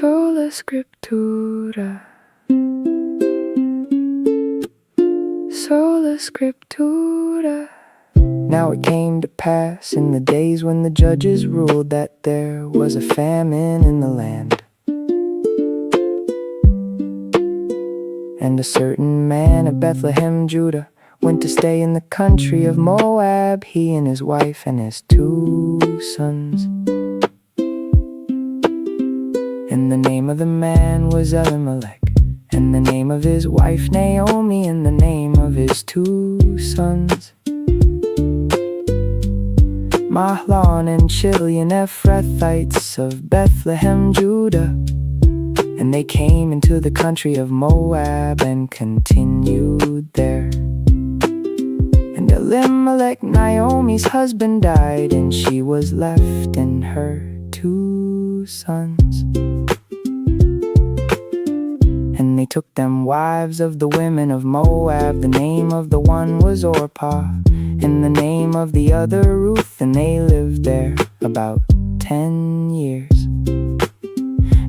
Sola Scriptura, Sola Scriptura. Now it came to pass in the days when the judges ruled that there was a famine in the land. And a certain man of Bethlehem, Judah, went to stay in the country of Moab, he and his wife and his 2 sons. And the name of the man was Elimelech, and the name of his wife Naomi, and the name of his 2 sons Mahlon and Chilion, Ephrathites of Bethlehem, Judah. And they came into the country of Moab and continued there. And Elimelech, Naomi's husband, died, and she was left and her 2 sons. And they took them wives of the women of Moab. The name of the one was Orpah, and the name of the other Ruth, and they lived there about 10 years.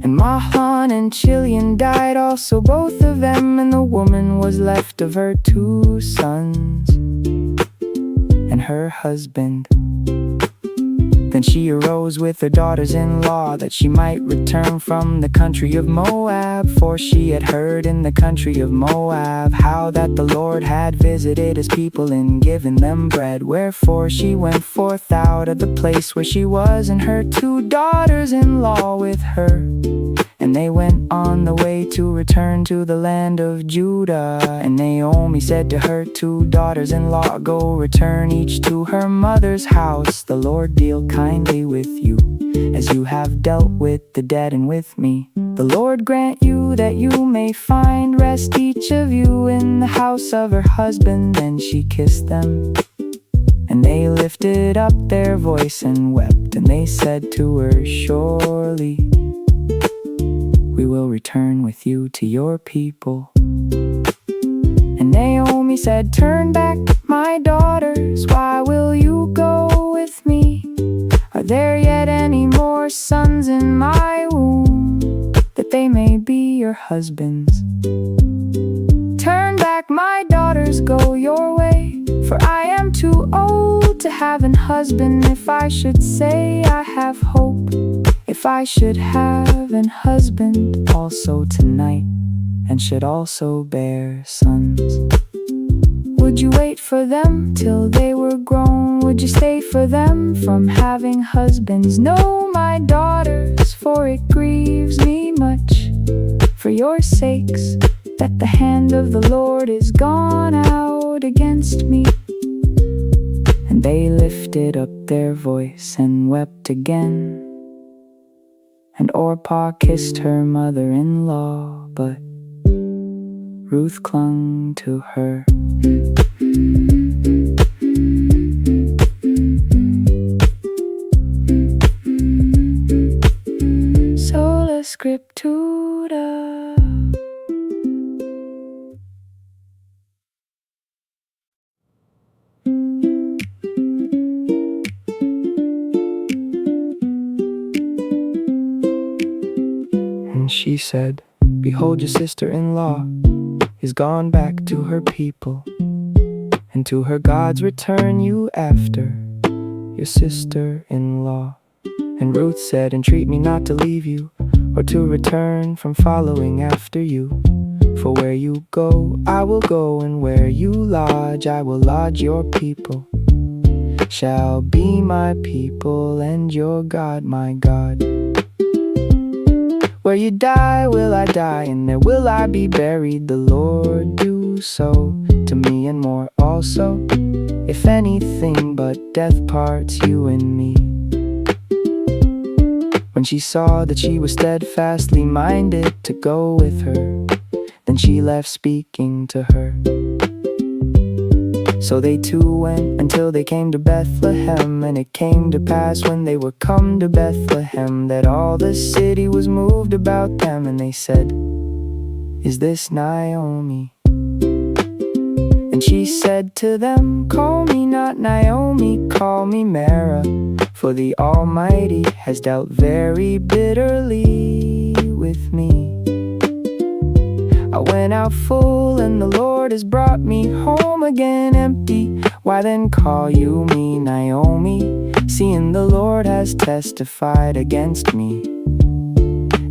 And Mahlon and Chilion died also, both of them, and the woman was left of her 2 sons and her husband. Then she arose with her daughters-in-law, that she might return from the country of Moab. For she had heard in the country of Moab how that the Lord had visited his people and given them bread. Wherefore she went forth out of the place where she was, and her 2 daughters-in-law with her. And they went on the way to return to the land of Judah. And Naomi said to her 2 daughters-in-law, Go, return each to her mother's house. The Lord deal kindly with you, as you have dealt with the dead and with me. The Lord grant you that you may find rest, each of you in the house of her husband. Then she kissed them, and they lifted up their voice and wept. And they said to her, Surely we will return with you to your people. And Naomi said, Turn back, my daughters, why will you go with me? Are there yet any more sons in my womb, that they may be your husbands? Turn back, my daughters, go your way, for I am too old to have an husband. If I should say I have hope, if I should have an husband also tonight, and should also bear sons, would you wait for them till they were grown? Would you stay for them from having husbands? No, my daughters, for it grieves me much for your sakes, that the hand of the Lord is gone out against me. And they lifted up their voice and wept again. And Orpah kissed her mother-in-law, but Ruth clung to her. Sola Scriptura. And she said, Behold, your sister-in-law is gone back to her people, and to her gods return you after your sister-in-law. And Ruth said, Entreat me not to leave you, or to return from following after you. For where you go, I will go, and where you lodge, I will lodge. Your people shall be my people, and your God my God. Where you die will I die, and there will I be buried. The Lord do so to me and more also, if anything but death parts you and me. When she saw that she was steadfastly minded to go with her, then she left speaking to her. So they 2 went until they came to Bethlehem. And it came to pass when they were come to Bethlehem, that all the city was moved about them. And they said, Is this Naomi? And she said to them, Call me not Naomi, call me Mara, for the Almighty has dealt very bitterly with me. I went out full and the Lord has brought me home again empty. Why then call you me Naomi, seeing the Lord has testified against me,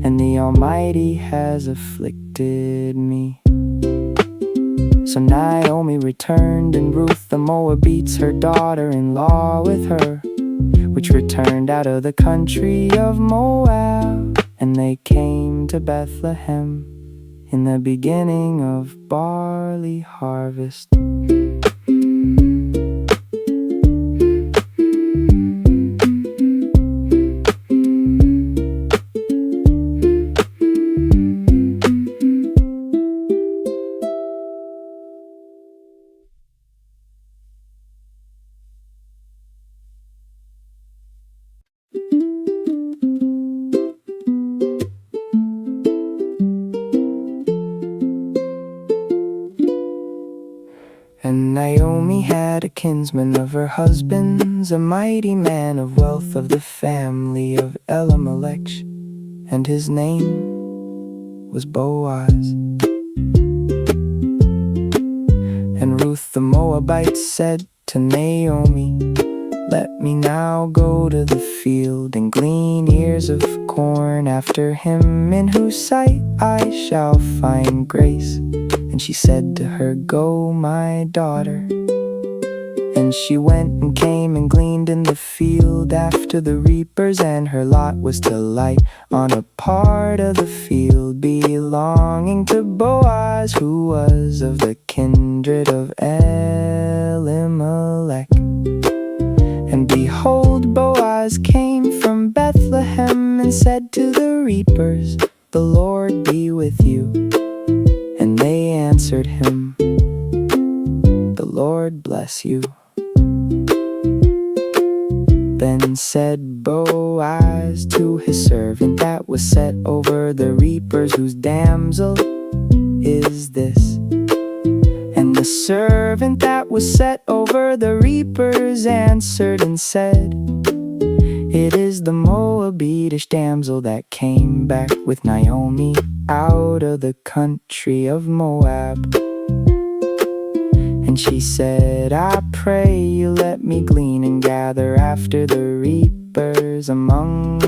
and the Almighty has afflicted me. So Naomi returned, and Ruth the Moabite's her daughter-in-law with her, which returned out of the country of Moab. And they came to Bethlehem in the beginning of barley harvest. And Naomi had a kinsman of her husband's, a mighty man of wealth of the family of Elimelech, and his name was Boaz. And Ruth the Moabite said to Naomi, "Let me now go to the field and glean ears of corn after him in whose sight I shall find grace." And she said to her, "Go, my daughter." And she went and came and gleaned in the field after the reapers, and her lot was to light on a part of the field belonging to Boaz, who was of the kindred of Elimelech. And behold, Boaz came from Bethlehem and said to the reapers, "The Lord be with you." And they answered him, "The Lord bless you." Then said Boaz to his servant that was set over the reapers, "Whose damsel is this?" And the servant that was set over the reapers answered and said, "It is the Moabitish damsel that came back with Naomi out of the country of Moab." And she said, "I pray you let me glean and gather after the reapers among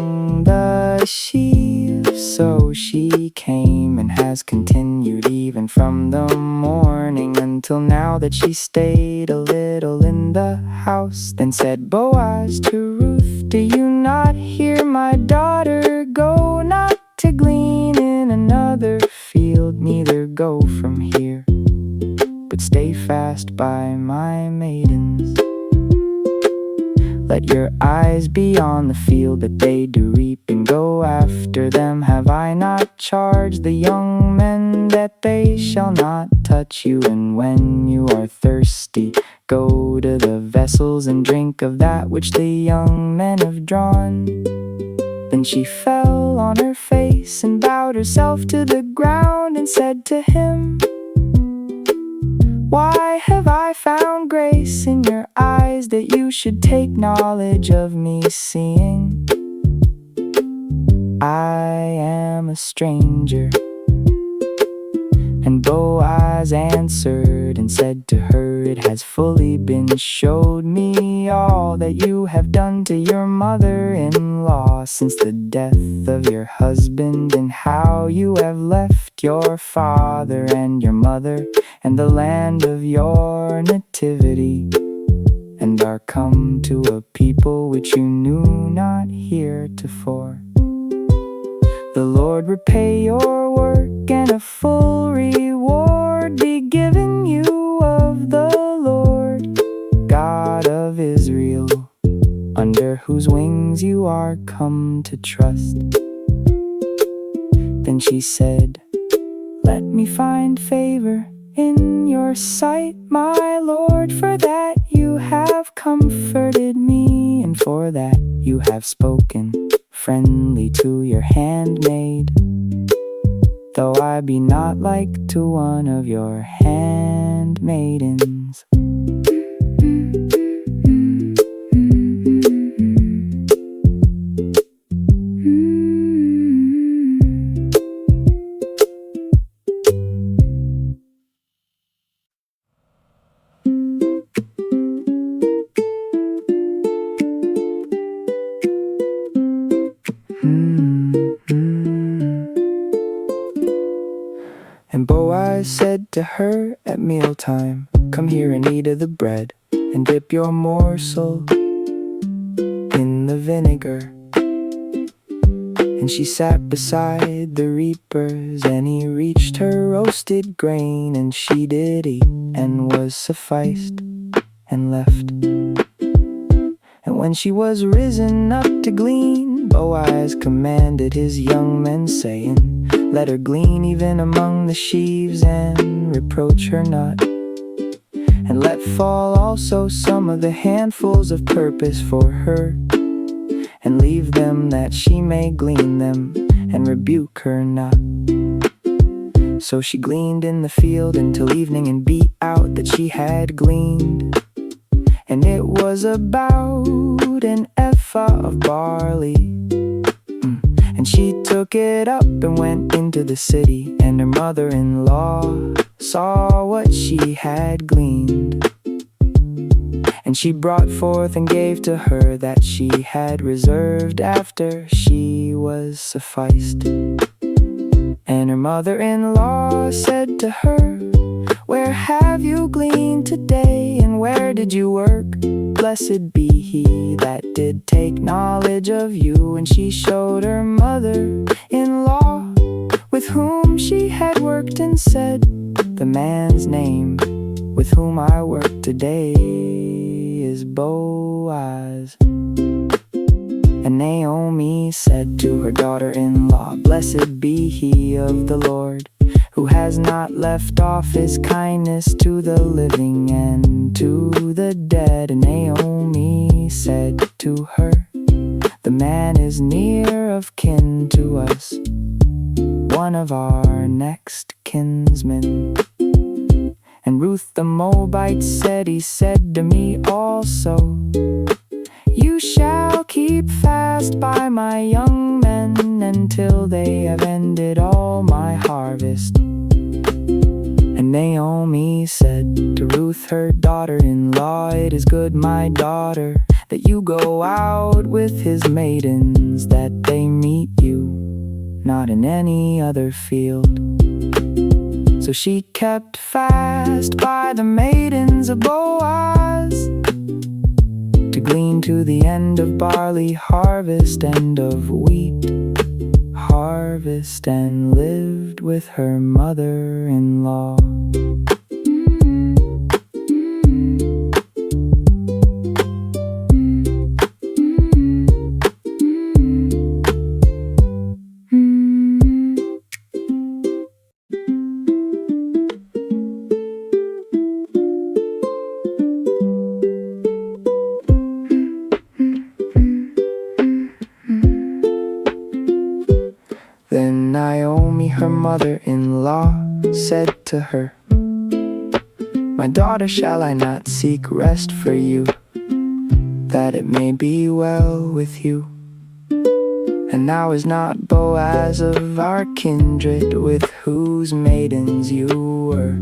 the sheaves." So she came and has continued even from the morning until now, that she stayed a little in the house. Then said Boaz to Ruth, "Do you not hear, my daughter? Go not to glean in another field, neither go from here, but stay fast by my maidens. Let your eyes be on the field that they do reap, and go after them. Have I not charged the young men that they shall not touch you? And when you are thirsty, go to the vessels and drink of that which the young men have drawn." Then she fell on her face and bowed herself to the ground and said to him, "Why have I found grace in your eyes, that you should take knowledge of me, seeing I am a stranger?" And Boaz answered and said to her, "It has fully been showed me all that you have done to your mother-in-law since the death of your husband, and how you have left your father and your mother and the land of your nativity, and are come to a people which you knew not heretofore. The Lord repay your work, and a full reward be given you of the Lord God of Israel, under whose wings you are come to trust." Then she said, "Let me find favor in your sight, my Lord, for that you have comforted me, and for that you have spoken friendly to your handmaid, though I be not like to one of your handmaidens." And Boaz said to her at mealtime, "Come here and eat of the bread, and dip your morsel in the vinegar." And she sat beside the reapers, and he reached her roasted grain, and she did eat, and was sufficed, and left. And when she was risen up to glean, Boaz commanded his young men, saying, "Let her glean even among the sheaves, and reproach her not. And let fall also some of the handfuls of purpose for her, and leave them that she may glean them, and rebuke her not." So she gleaned in the field until evening, and beat out that she had gleaned. And it was about an ephah of barley. And she took it up and went into the city, and her mother-in-law saw what she had gleaned. And she brought forth and gave to her that she had reserved after she was sufficed. And her mother-in-law said to her, "Where have you gleaned today, and where did you work? Blessed be he that did take knowledge of you." And she showed her mother-in-law with whom she had worked, and said, "The man's name with whom I work today is Boaz." And Naomi said to her daughter-in-law, "Blessed be he of the Lord, who has not left off his kindness to the living and to the dead." And Naomi said to her, "The man is near of kin to us, one of our next kinsmen." And Ruth the Moabite said, "He said to me also, You shall keep fast by my young men until they have ended all my harvest." And Naomi said to Ruth her daughter-in-law, "It is good, my daughter, that you go out with his maidens, that they meet you not in any other field." So she kept fast by the maidens of Boaz, to glean to the end of barley harvest, and of wheat harvest, and lived with her mother-in-law. Then Naomi, her mother-in-law, said to her, "My daughter, shall I not seek rest for you, that it may be well with you? And now is not Boaz of our kindred, with whose maidens you were?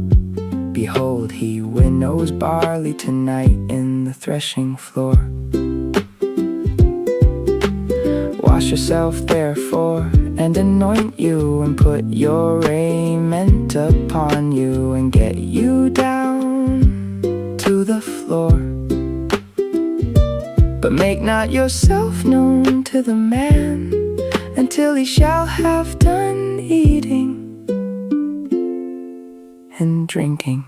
Behold, he winnows barley tonight in the threshing floor. Wash yourself therefore, and anoint you, and put your raiment upon you, and get you down to the floor. But make not yourself known to the man, until he shall have done eating and drinking.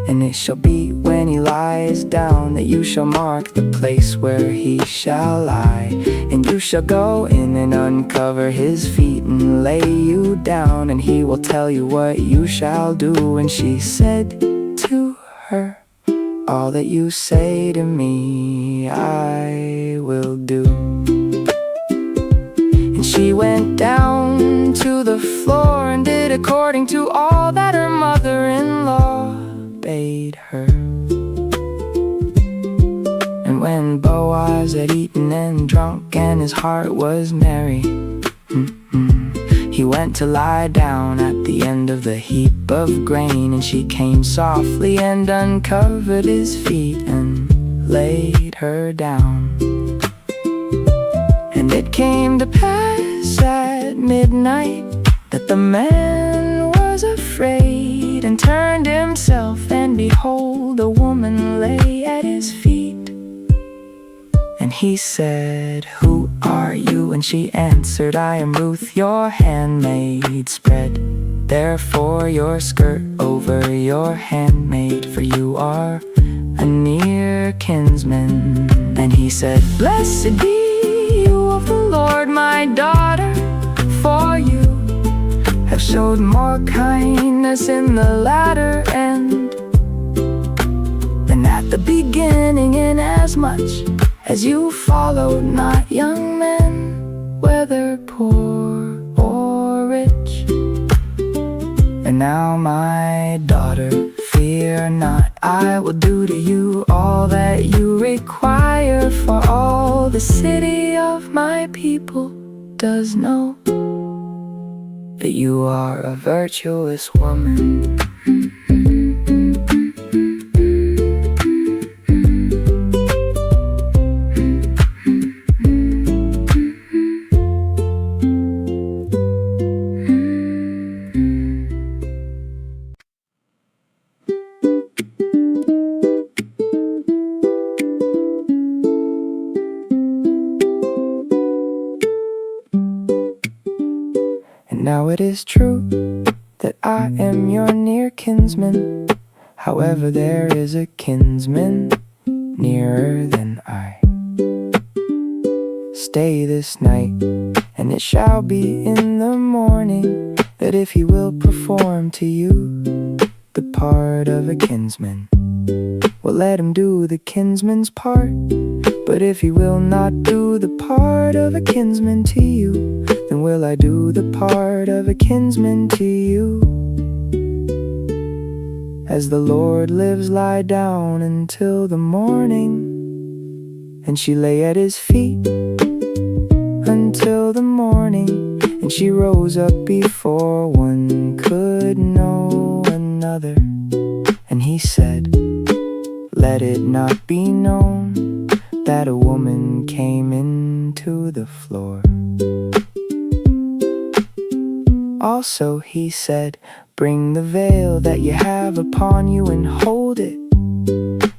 And it shall be when he lies down, that you shall mark the place where he shall lie. And you shall go in and uncover his feet, and lay you down, and he will tell you what you shall do." And she said to her, "All that you say to me, I will do." And she went down to the floor, and did according to all that her mother-in-law bade her. And when Boaz had eaten and drunk, and his heart was merry, he went to lie down at the end of the heap of grain. And she came softly and uncovered his feet, and laid her down. And it came to pass, midnight that the man was afraid, and turned himself, and behold, a woman lay at his feet. And he said, "Who are you?" And she answered, "I am Ruth, your handmaid. Spread therefore your skirt over your handmaid, for you are a near kinsman." And he said, "Blessed be you of the Lord, my daughter, for you have showed more kindness in the latter end than at the beginning, inasmuch as you followed not young men, whether poor or rich. And now, my daughter, fear not, I will do to you all that you require, for all the city of my people does know that you are a virtuous woman." And now it is true that I am your near kinsman. However, there is a kinsman nearer than I. Stay this night, and it shall be in the morning that if he will perform to you the part of a kinsman, well, let him do the kinsman's part. But if he will not do the part of a kinsman to you, then will I do the part of a kinsman to you. As the Lord lives, lie down until the morning. And she lay at his feet until the morning, and she rose up before one could know another. And he said, "Let it not be known that a woman came into the floor." Also he said, "Bring the veil that you have upon you and hold it."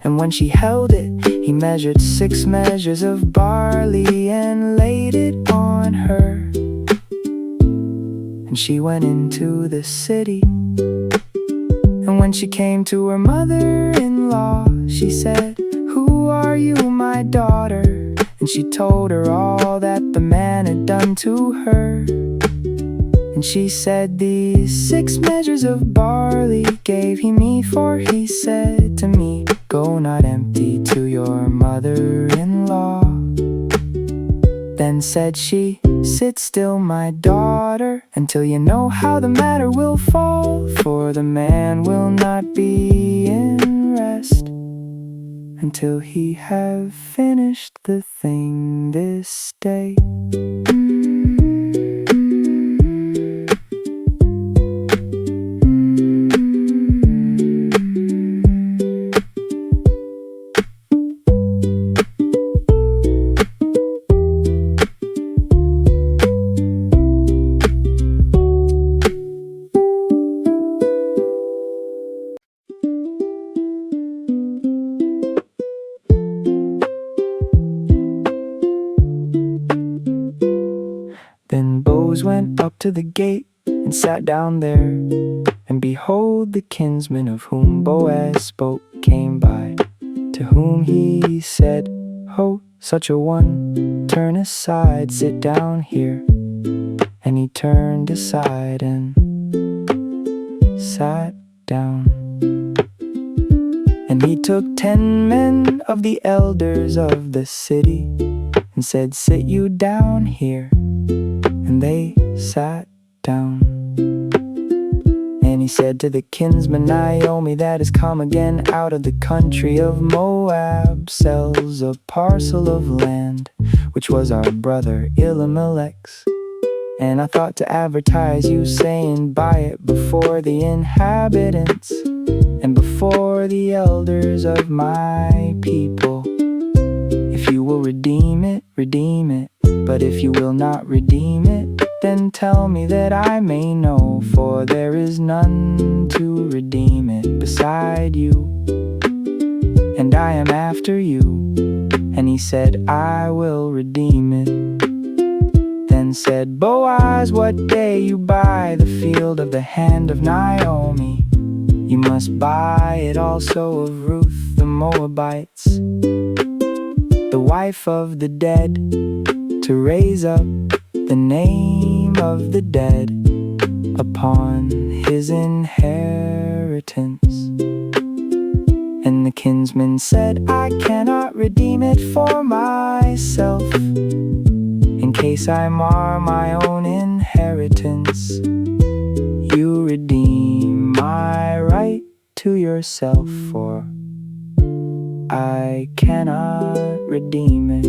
And when she held it, he measured 6 measures of barley and laid it on her. And she went into the city. And when she came to her mother-in-law, she said, "Who are you, my daughter?" And she told her all that the man had done to her. And she said, "These 6 measures of barley gave he me, for he said to me, go not empty to your mother-in-law." Then said she, "Sit still, my daughter, until you know how the matter will fall, for the man will not be in rest until he have finished the thing this day." Then Boaz went up to the gate and sat down there. And behold, the kinsman of whom Boaz spoke came by, to whom he said, "Ho, such a one, turn aside, sit down here." And he turned aside and sat down. And he took 10 men of the elders of the city and said, "Sit you down here." And they sat down. And he said to the kinsman Naomi that is come again out of the country of Moab, sells a parcel of land, which was our brother Elimelech's. And I thought to advertise you, saying, buy it before the inhabitants and before the elders of my people. If you will redeem it, redeem it. But if you will not redeem it, and tell me that I may know, for there is none to redeem it beside you, and I am after you. And he said, I will redeem it. Then said Boaz, what day you buy the field of the hand of Naomi, you must buy it also of Ruth the Moabites, the wife of the dead, to raise up the name of the dead upon his inheritance. And the kinsman said, I cannot redeem it for myself, in case I mar my own inheritance. You redeem my right to yourself, for I cannot redeem it.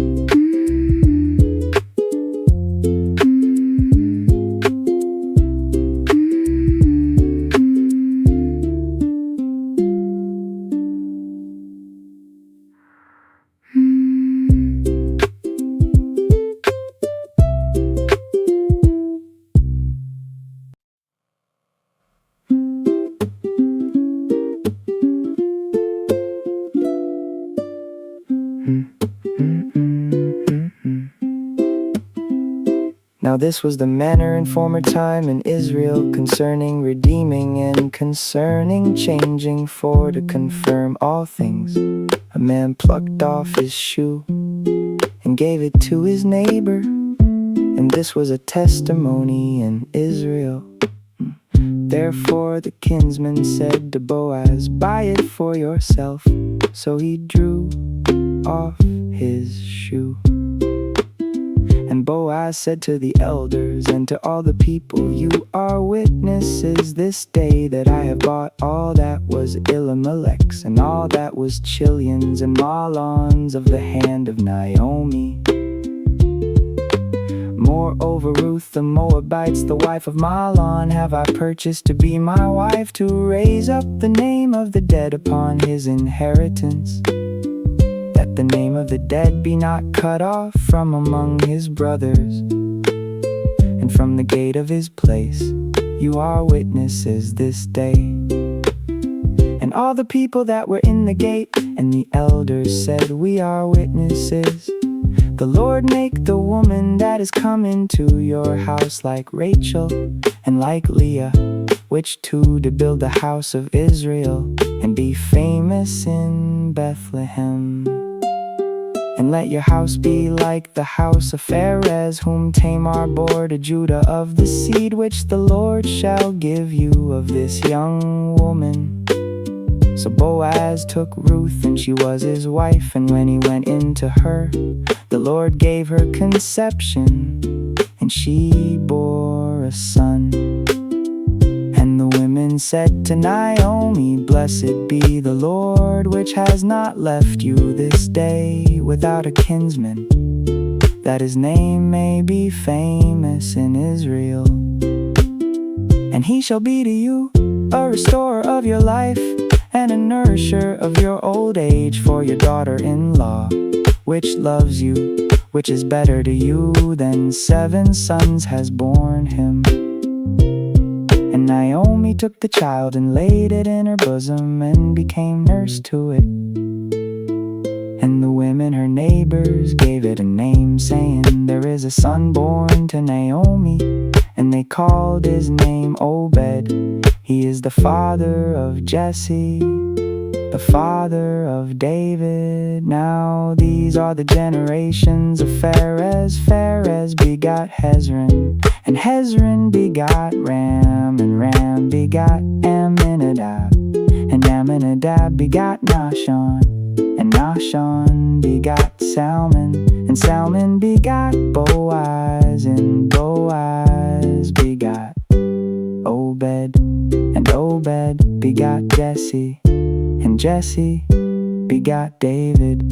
Now this was the manner in former time in Israel, concerning redeeming and concerning changing, for to confirm all things. A man plucked off his shoe and gave it to his neighbor, and this was a testimony in Israel. Therefore the kinsman said to Boaz, buy it for yourself. So he drew off his shoe. And Boaz said to the elders and to all the people, you are witnesses this day that I have bought all that was Elimelech's, and all that was Chilion's and Mahlon's of the hand of Naomi. Moreover, Ruth the Moabites, the wife of Mahlon, have I purchased to be my wife, to raise up the name of the dead upon his inheritance, that the name of the dead be not cut off from among his brothers. And from the gate of his place you are witnesses this day. And all the people that were in the gate and the elders said, we are witnesses. The Lord make the woman that is come into your house like Rachel and like Leah, which two did build the house of Israel, and be famous in Bethlehem. And let your house be like the house of Pharez, whom Tamar bore to Judah, of the seed which the Lord shall give you of this young woman. So Boaz took Ruth, and she was his wife, and when he went into her, the Lord gave her conception, and she bore a son. And the women said to Naomi, blessed be the Lord, which has not left you this day without a kinsman, that his name may be famous in Israel. And he shall be to you a restorer of your life, and a nourisher of your old age, for your daughter-in-law, which loves you, which is better to you than 7 sons, has borne him. And Naomi took the child and laid it in her bosom, and became nurse to it. And the women, her neighbors, gave it a name, saying, there is a son born to Naomi. And they called his name Obed. He is the father of Jesse, the father of David. Now these are the generations of Pharez. Pharez begot Hezron, and Hezron begot Ram, and Ram begot Amminadab, and Amminadab begot Nahshon, and Nahshon begot Salmon, and Salmon begot Boaz, and Boaz begot Obed, and Obed begot Jesse, and Jesse begot David.